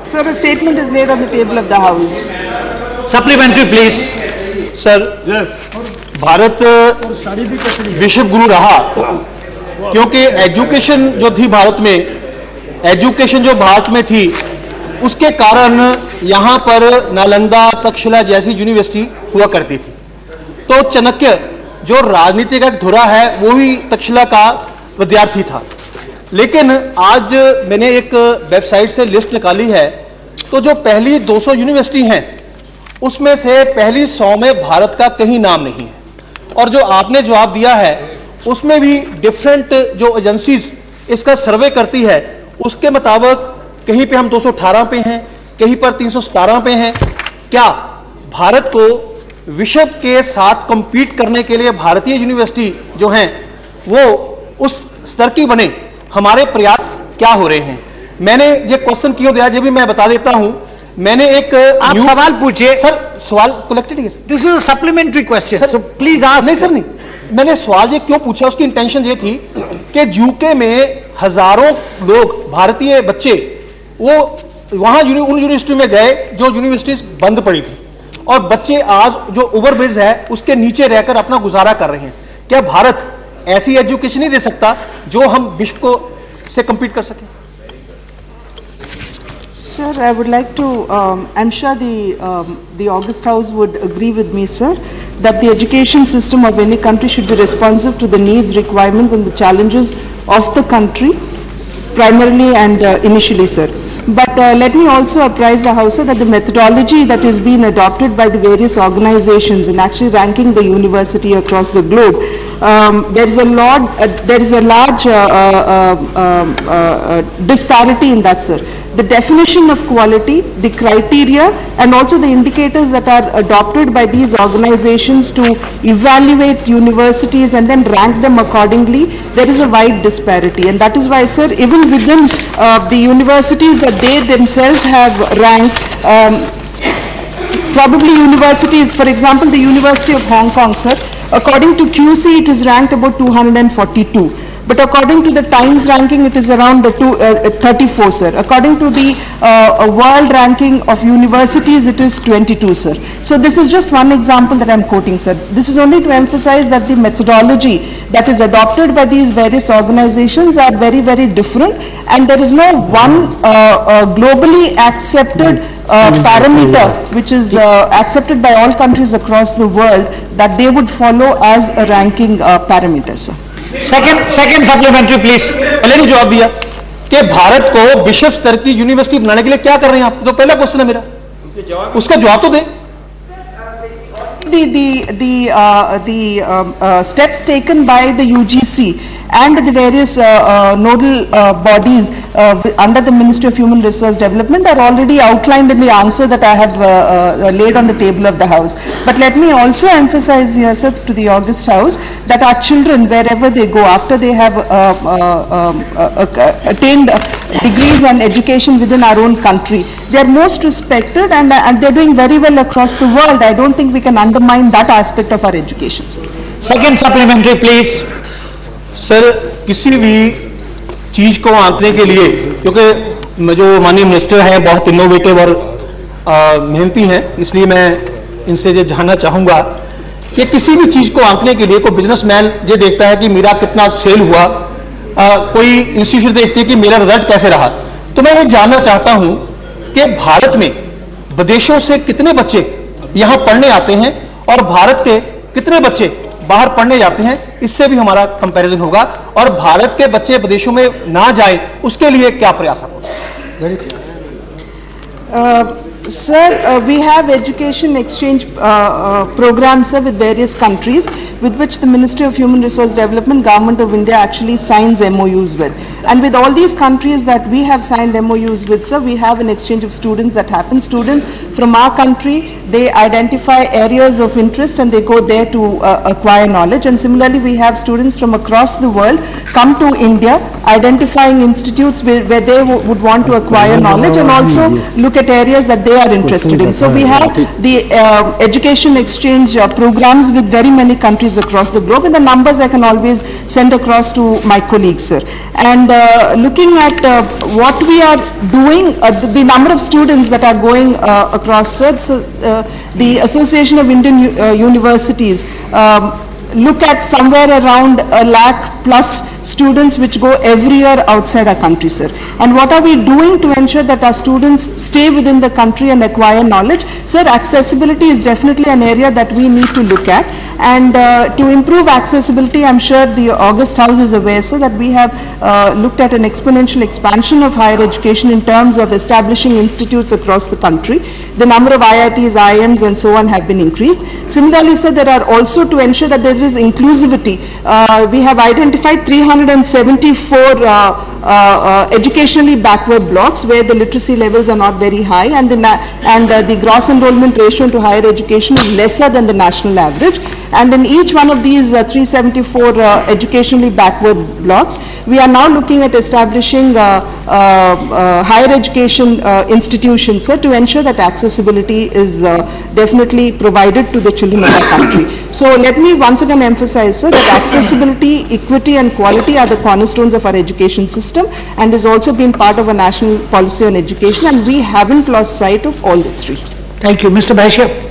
Sir, a statement is laid on the table of the House. Supplementary, please. Sir, Bharat विश्व गुरु रहा क्योंकि education जो थी भारत में, एजुकेशन जो भारत में थी उसके कारण यहाँ पर नालंदा, तक्षशिला जैसी यूनिवर्सिटी हुआ करती थी। तो चाणक्य जो राजनीति का धुरा है वो भी तक्षशिला का विद्यार्थी था। लेकिन आज मैंने एक वेबसाइट से लिस्ट निकाली है, तो जो पहली 200 यूनिवर्सिटी हैं उसमें से पहली 100 में भारत का कहीं नाम नहीं है। और जो आपने जवाब दिया है उसमें भी डिफरेंट जो एजेंसीज इसका सर्वे करती है उसके मुताबिक कहीं पे हम 218 पे हैं, कहीं पर 317 पे हैं। क्या भारत को विश्व के साथ compete करने के लिए भारतीय यूनिवर्सिटी जो हैं वो उस स्तर की बने, हमारे प्रयास क्या हो रहे हैं? मैंने ये क्वेश्चन क्यों दिया, ये भी मैं बता देता हूं। मैंने एक आप सवाल पूछिए सर, सवाल कलेक्टेड है। This is supplementary question, so please ask. नहीं सर, नहीं, मैंने सवाल ये क्यों पूछा, उसकी इंटेंशन ये थी कि यूके में हजारों लोग, भारतीय बच्चे, वो वहां उन यूनिवर्सिटी में गए जो यूनिवर्सिटीज बंद पड़ी थी, और बच्चे आज जो ओवरब्रिज है उसके नीचे रहकर अपना गुजारा कर रहे हैं। क्या भारत ऐसी एजुकेशन नहीं दे सकता जो हम विश्व को से compete कर सकें? Sir, I would like to, I'm sure the August House would agree with me, sir, that the education system of any country should be responsive to the needs, requirements and the challenges of the country, primarily and initially, sir. But let me also apprise the House, sir, that the methodology that is being adopted by the various organizations in actually ranking the university across the globe, there is a large disparity in that, sir. The definition of quality, the criteria, and also the indicators that are adopted by these organizations to evaluate universities and then rank them accordingly, there is a wide disparity. And that is why, sir, even within the universities that they themselves have ranked, probably universities, for example, the University of Hong Kong, sir, according to QC, it is ranked about 242. But according to the Times ranking, it is around 34, sir. According to the world ranking of universities, it is 22, sir. So this is just one example that I am quoting, sir. This is only to emphasize that the methodology that is adopted by these various organizations are very, very different, and there is no one globally accepted parameter which is accepted by all countries across the world that they would follow as a ranking parameter, sir. Second supplementary please. पहले ने जवाब दिया कि भारत को विश्व स्तर की university बनाने के लिए क्या कर रहे हैं आप, तो पहला क्वेश्चन है मेरा, उसका जवाब तो दे। The steps taken by the UGC and the various nodal bodies under the Ministry of Human Resource Development are already outlined in the answer that I have laid on the table of the House. But let me also emphasize here, sir, to the August House, that our children, wherever they go, after they have attained degrees and education within our own country, they are most respected and they are doing very well across the world. I don't think we can undermine that aspect of our education, sir. Second supplementary, please. Sir, किसी भी चीज को आंकने के लिए, क्योंकि जो माननीय minister हैं बहुत इनोवेटिव और मेहनती हैं, इसलिए मैं इनसे ये जानना चाहूंगा कि किसी भी चीज को आंकने के लिए कोई बिजनेसमैन ये देखता है कि मेरा कितना सेल हुआ, कोई इंस्टीट्यूशन देखती है कि मेरा रिजल्ट कैसे रहा। तो मैं ये जानना चाहता हूं कि भारत में विदेशों से कितने बच्चे यहां पढ़ने आते हैं और भारत के कितने बच्चे बाहर पढ़ने जाते हैं, इससे भी हमारा कंपैरिजन होगा, और भारत के बच्चे विदेशों में ना जाएं उसके लिए क्या प्रयास होगा? Sir, we have education exchange programs, sir, with various countries, with which the Ministry of Human Resource Development, Government of India actually signs MOUs with. And with all these countries that we have signed MOUs with, sir, we have an exchange of students that happens. Students from our country, they identify areas of interest and they go there to acquire knowledge. And similarly, we have students from across the world come to India, identifying institutes where they would want to acquire knowledge and also look at areas that they they are interested in. So we have the education exchange programs with very many countries across the globe, and the numbers I can always send across to my colleagues, sir. And looking at what we are doing, the number of students that are going across, sir, so, the Association of Indian Universities look at somewhere around 1 lakh plus students which go every year outside our country, sir. And what are we doing to ensure that our students stay within the country and acquire knowledge? Sir, accessibility is definitely an area that we need to look at. And to improve accessibility, I'm sure the August House is aware, sir, that we have looked at an exponential expansion of higher education in terms of establishing institutes across the country. The number of IITs, IIMs and so on have been increased. Similarly, sir, there are also, to ensure that there is inclusivity, we have identified 374 educationally backward blocks where the literacy levels are not very high, and the gross enrollment ratio into higher education is lesser than the national average. And in each one of these 374 educationally backward blocks, we are now looking at establishing higher education institutions, sir, to ensure that accessibility is definitely provided to the children of our country. So let me once again emphasize, sir, that accessibility, equity and quality are the cornerstones of our education system, and has also been part of a national policy on education, and we haven't lost sight of all the three. Thank you. Mr. Bhatia.